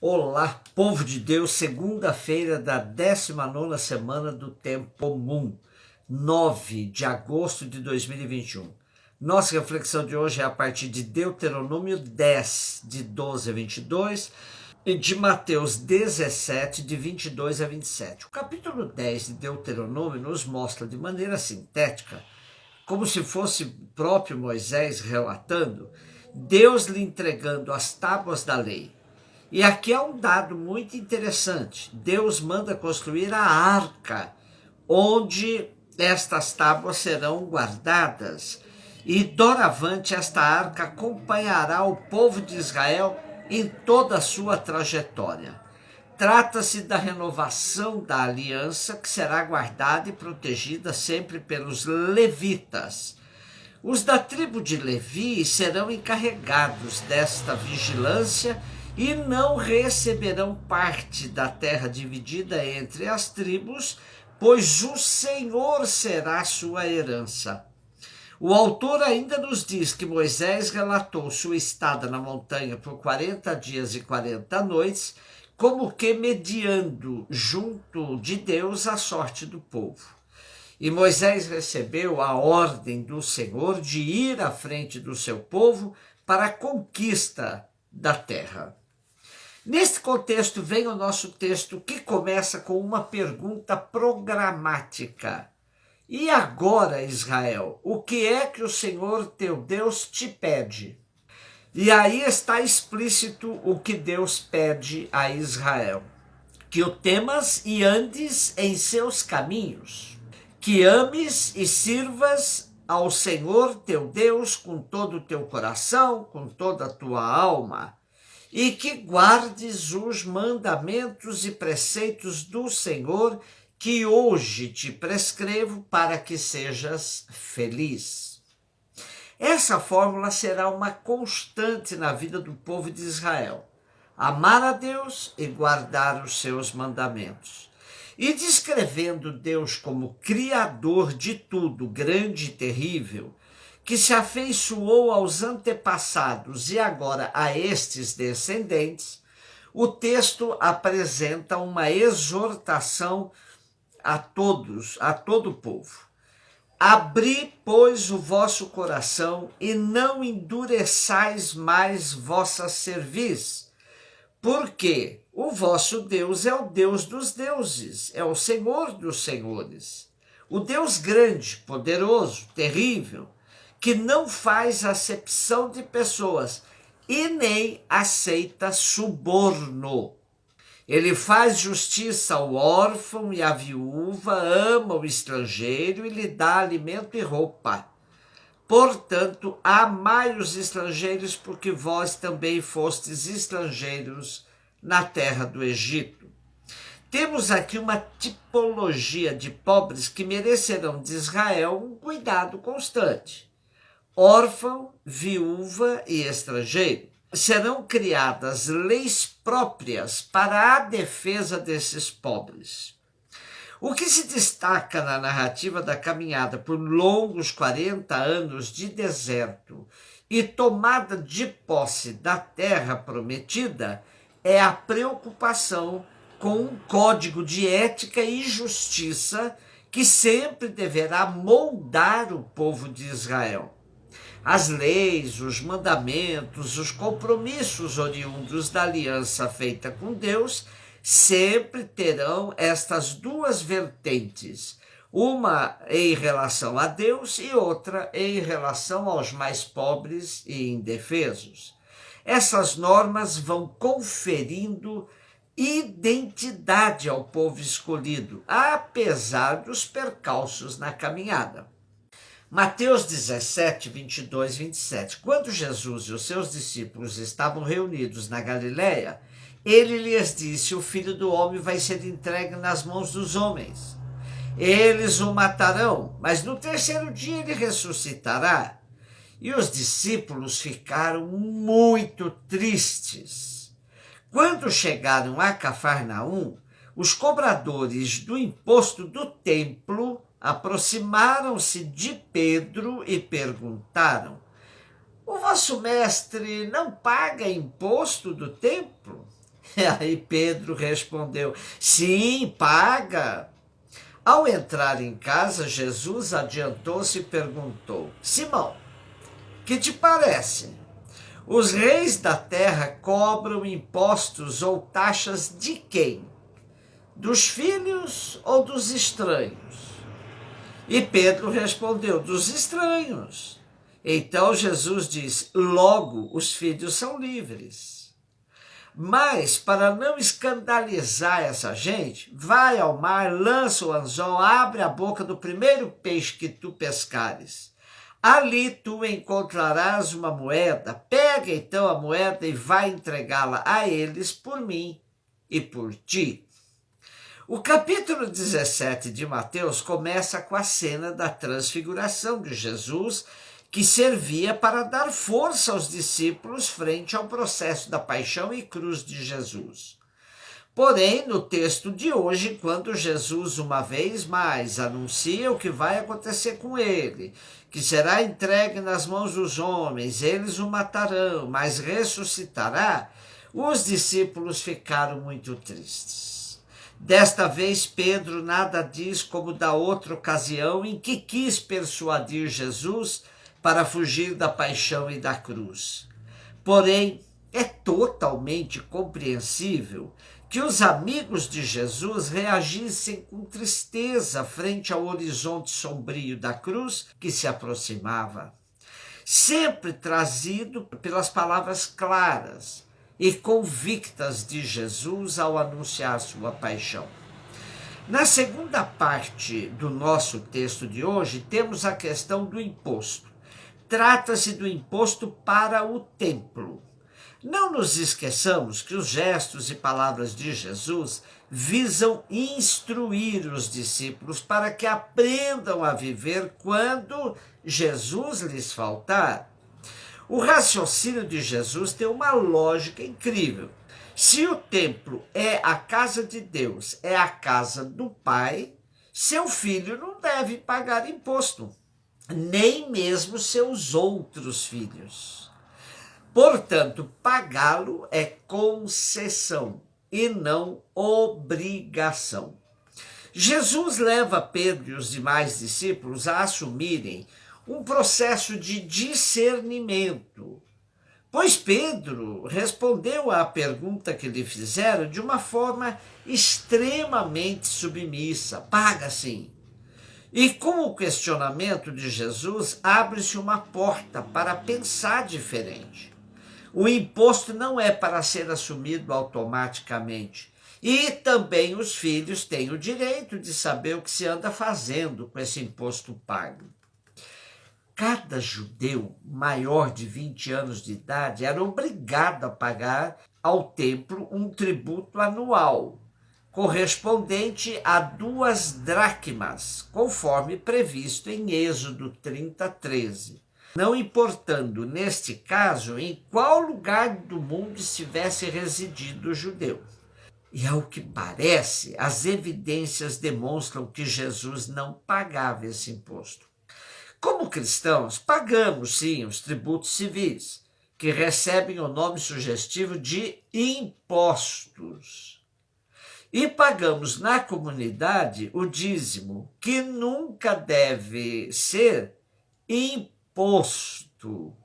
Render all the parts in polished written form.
Olá, povo de Deus, segunda-feira da 19ª semana do Tempo Comum, 9 de agosto de 2021. Nossa reflexão de hoje é a partir de Deuteronômio 10, de 12 a 22, e de Mateus 17, de 22 a 27. O capítulo 10 de Deuteronômio nos mostra de maneira sintética, como se fosse o próprio Moisés relatando, Deus lhe entregando as tábuas da lei. E aqui há um dado muito interessante. Deus manda construir a arca, onde estas tábuas serão guardadas. E doravante esta arca acompanhará o povo de Israel em toda a sua trajetória. Trata-se da renovação da aliança que será guardada e protegida sempre pelos levitas. Os da tribo de Levi serão encarregados desta vigilância e não receberão parte da terra dividida entre as tribos, pois o Senhor será sua herança. O autor ainda nos diz que Moisés relatou sua estada na montanha por 40 dias e 40 noites, como que mediando junto de Deus a sorte do povo. E Moisés recebeu a ordem do Senhor de ir à frente do seu povo para a conquista da terra. Neste contexto vem o nosso texto que começa com uma pergunta programática. E agora, Israel, o que é que o Senhor teu Deus te pede? E aí está explícito o que Deus pede a Israel: que o temas e andes em seus caminhos, que ames e sirvas ao Senhor teu Deus com todo o teu coração, com toda a tua alma, e que guardes os mandamentos e preceitos do Senhor que hoje te prescrevo para que sejas feliz. Essa fórmula será uma constante na vida do povo de Israel: amar a Deus e guardar os seus mandamentos. E descrevendo Deus como criador de tudo, grande e terrível, que se afeiçoou aos antepassados e agora a estes descendentes, o texto apresenta uma exortação a todos, a todo o povo. Abri, pois, o vosso coração e não endureçais mais vossa cerviz, porque o vosso Deus é o Deus dos deuses, é o Senhor dos senhores, o Deus grande, poderoso, terrível, que não faz acepção de pessoas e nem aceita suborno. Ele faz justiça ao órfão e à viúva, ama o estrangeiro e lhe dá alimento e roupa. Portanto, amai os estrangeiros, porque vós também fostes estrangeiros na terra do Egito. Temos aqui uma tipologia de pobres que merecerão de Israel um cuidado constante. Órfão, viúva e estrangeiro. Serão criadas leis próprias para a defesa desses pobres. O que se destaca na narrativa da caminhada por longos 40 anos de deserto e tomada de posse da terra prometida é a preocupação com um código de ética e justiça que sempre deverá moldar o povo de Israel. As leis, os mandamentos, os compromissos oriundos da aliança feita com Deus sempre terão estas duas vertentes, uma em relação a Deus e outra em relação aos mais pobres e indefesos. Essas normas vão conferindo identidade ao povo escolhido, apesar dos percalços na caminhada. Mateus 17, 22, 27. Quando Jesus e os seus discípulos estavam reunidos na Galileia, ele lhes disse: o Filho do Homem vai ser entregue nas mãos dos homens. Eles o matarão, mas no terceiro dia ele ressuscitará. E os discípulos ficaram muito tristes. Quando chegaram a Cafarnaum, os cobradores do imposto do templo aproximaram-se de Pedro e perguntaram: o vosso mestre não paga imposto do templo? E aí Pedro respondeu: sim, paga. Ao entrar em casa, Jesus adiantou-se e perguntou: Simão, que te parece? Os reis da terra cobram impostos ou taxas de quem? Dos filhos ou dos estranhos? E Pedro respondeu: dos estranhos. Então Jesus diz: logo os filhos são livres. Mas, para não escandalizar essa gente, vai ao mar, lança o anzol, abre a boca do primeiro peixe que tu pescares. Ali tu encontrarás uma moeda, pega então a moeda e vai entregá-la a eles por mim e por ti. O capítulo 17 de Mateus começa com a cena da transfiguração de Jesus, que servia para dar força aos discípulos frente ao processo da paixão e cruz de Jesus. Porém, no texto de hoje, quando Jesus uma vez mais anuncia o que vai acontecer com ele, que será entregue nas mãos dos homens, eles o matarão, mas ressuscitará, os discípulos ficaram muito tristes. Desta vez, Pedro nada diz como da outra ocasião em que quis persuadir Jesus para fugir da paixão e da cruz. Porém, é totalmente compreensível que os amigos de Jesus reagissem com tristeza frente ao horizonte sombrio da cruz que se aproximava, sempre trazido pelas palavras claras e convictas de Jesus ao anunciar sua paixão. Na segunda parte do nosso texto de hoje, temos a questão do imposto. Trata-se do imposto para o templo. Não nos esqueçamos que os gestos e palavras de Jesus visam instruir os discípulos para que aprendam a viver quando Jesus lhes faltar. O raciocínio de Jesus tem uma lógica incrível. Se o templo é a casa de Deus, é a casa do Pai, seu filho não deve pagar imposto, nem mesmo seus outros filhos. Portanto, pagá-lo é concessão e não obrigação. Jesus leva Pedro e os demais discípulos a assumirem um processo de discernimento, pois Pedro respondeu à pergunta que lhe fizeram de uma forma extremamente submissa: paga sim. E com o questionamento de Jesus, abre-se uma porta para pensar diferente. O imposto não é para ser assumido automaticamente. E também os filhos têm o direito de saber o que se anda fazendo com esse imposto pago. Cada judeu maior de 20 anos de idade era obrigado a pagar ao templo um tributo anual, correspondente a 2 dracmas, conforme previsto em Êxodo 30:13. Não importando, neste caso, em qual lugar do mundo estivesse residido o judeu. E ao que parece, as evidências demonstram que Jesus não pagava esse imposto. Como cristãos, pagamos sim os tributos civis, que recebem o nome sugestivo de impostos. E pagamos na comunidade o dízimo, que nunca deve ser imposto,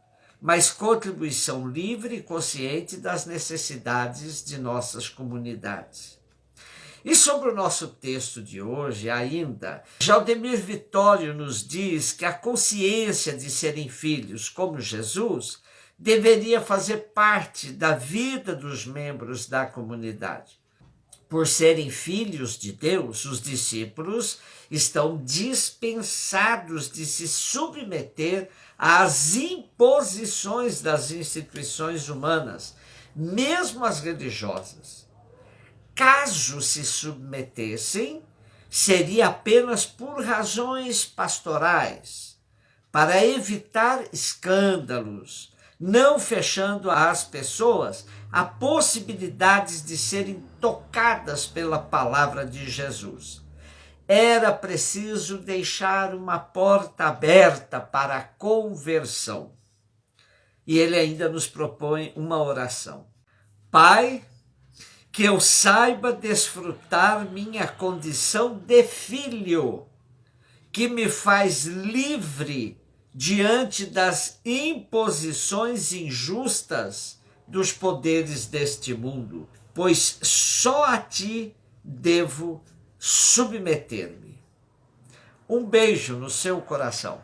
mas contribuição livre e consciente das necessidades de nossas comunidades. E sobre o nosso texto de hoje ainda, Jaldemir Vitório nos diz que a consciência de serem filhos como Jesus deveria fazer parte da vida dos membros da comunidade. Por serem filhos de Deus, os discípulos estão dispensados de se submeter às imposições das instituições humanas, mesmo as religiosas. Caso se submetessem, seria apenas por razões pastorais, para evitar escândalos, não fechando às pessoas a possibilidade de serem tocadas pela palavra de Jesus. Era preciso deixar uma porta aberta para a conversão. E ele ainda nos propõe uma oração. Pai, que eu saiba desfrutar minha condição de filho, que me faz livre diante das imposições injustas dos poderes deste mundo, pois só a ti devo submeter-me. Um beijo no seu coração.